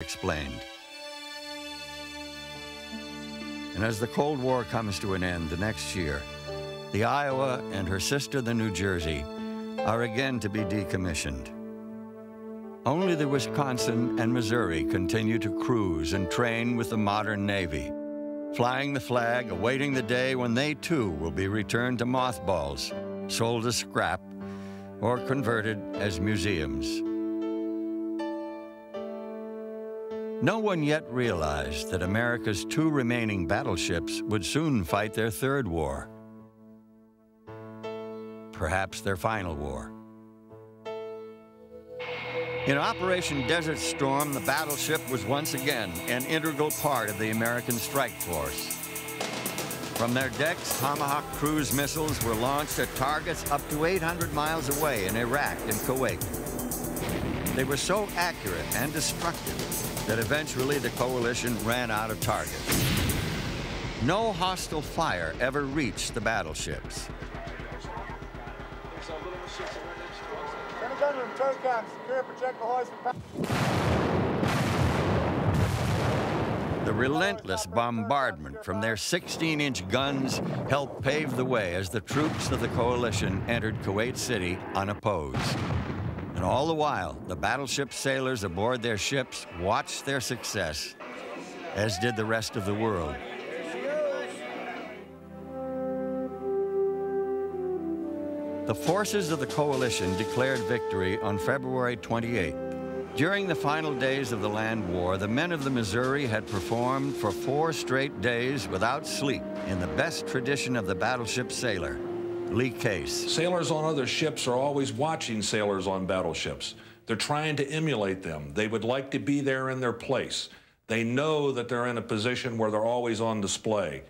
explained. And as the Cold War comes to an end the next year, the Iowa and her sister, the New Jersey, are again to be decommissioned. Only the Wisconsin and Missouri continue to cruise and train with the modern Navy, flying the flag, awaiting the day when they too will be returned to mothballs, sold as scrap, or converted as museums. No one yet realized that America's two remaining battleships would soon fight their third war. Perhaps their final war. In Operation Desert Storm, the battleship was once again an integral part of the American strike force. From their decks, Tomahawk cruise missiles were launched at targets up to 800 miles away in Iraq and Kuwait. They were so accurate and destructive that eventually the coalition ran out of targets. No hostile fire ever reached the battleships. The relentless bombardment from their 16-inch guns helped pave the way as the troops of the coalition entered Kuwait City unopposed. And all the while, the battleship sailors aboard their ships watched their success, as did the rest of the world. The forces of the coalition declared victory on February 28th. During the final days of the land war, the men of the Missouri had performed for 4 straight days without sleep in the best tradition of the battleship sailor, Lee Case. Sailors on other ships are always watching sailors on battleships. They're trying to emulate them. They would like to be there in their place. They know that they're in a position where they're always on display.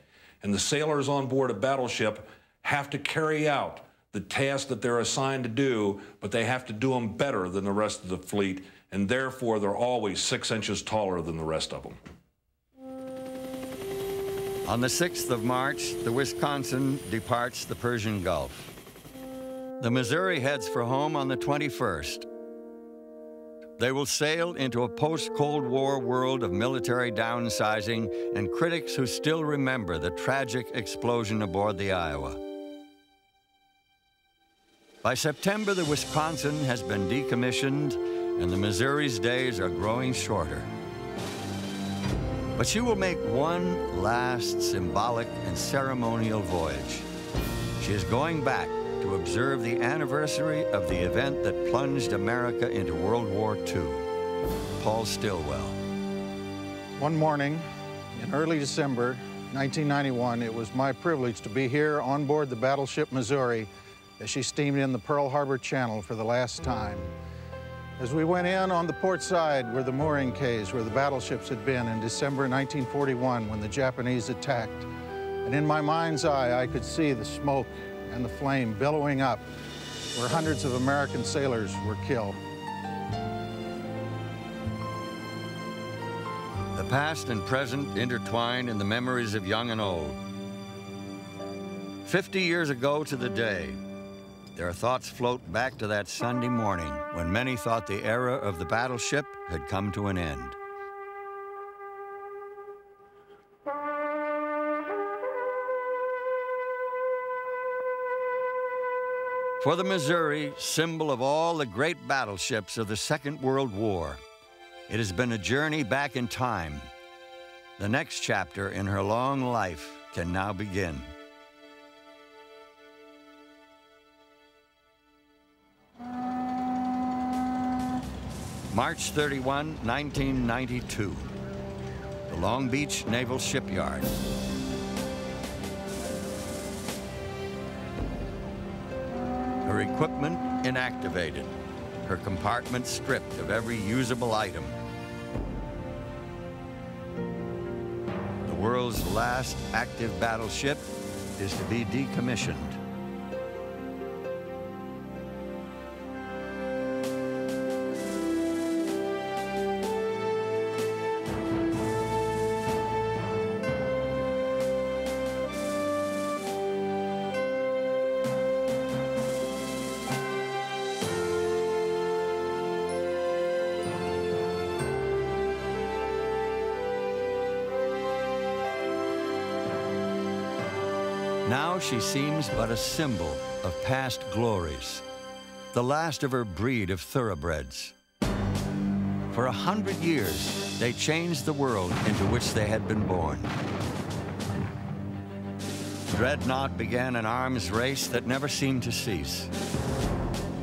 And the sailors on board a battleship have to carry out the tasks that they're assigned to do, but they have to do them better than the rest of the fleet, and therefore they're always 6 inches taller than the rest of them. On the 6th of March, the Wisconsin departs the Persian Gulf. The Missouri heads for home on the 21st. They will sail into a post-Cold War world of military downsizing and critics who still remember the tragic explosion aboard the Iowa. By September, the Wisconsin has been decommissioned, and the Missouri's days are growing shorter. But she will make one last symbolic and ceremonial voyage. She is going back to observe the anniversary of the event that plunged America into World War II. Paul Stilwell. One morning in early December 1991, it was my privilege to be here on board the battleship Missouri as she steamed in the Pearl Harbor Channel for the last time. As we went in on the port side were the mooring quays where the battleships had been in December 1941 when the Japanese attacked. And in my mind's eye, I could see the smoke and the flame billowing up where hundreds of American sailors were killed. The past and present intertwine in the memories of young and old. 50 years ago to the day, their thoughts float back to that Sunday morning when many thought the era of the battleship had come to an end. For the Missouri, symbol of all the great battleships of the Second World War, it has been a journey back in time. The next chapter in her long life can now begin. March 31, 1992, the Long Beach Naval Shipyard. Her equipment inactivated, her compartment stripped of every usable item. The world's last active battleship is to be decommissioned. Now she seems but a symbol of past glories, the last of her breed of thoroughbreds. For 100 years, they changed the world into which they had been born. Dreadnought began an arms race that never seemed to cease.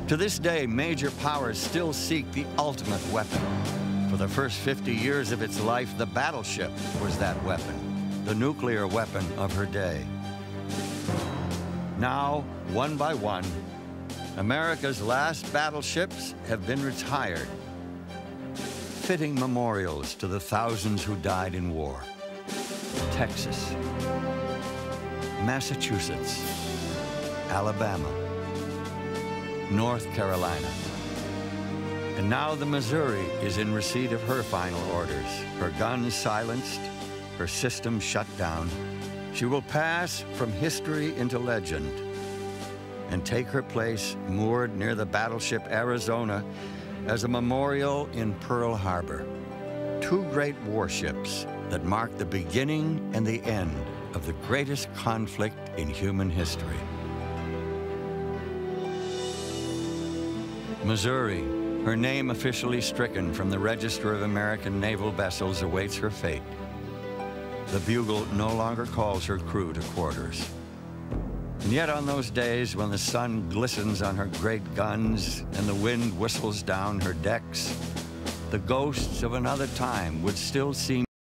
To this day, major powers still seek the ultimate weapon. For the first 50 years of its life, the battleship was that weapon, the nuclear weapon of her day. Now, one by one, America's last battleships have been retired, fitting memorials to the thousands who died in war. Texas, Massachusetts, Alabama, North Carolina. And now the Missouri is in receipt of her final orders. Her guns silenced, her system shut down. She will pass from history into legend and take her place moored near the battleship Arizona as a memorial in Pearl Harbor. Two great warships that mark the beginning and the end of the greatest conflict in human history. Missouri, her name officially stricken from the Register of American Naval Vessels, awaits her fate. The bugle no longer calls her crew to quarters. And yet on those days when the sun glistens on her great guns and the wind whistles down her decks, the ghosts of another time would still seem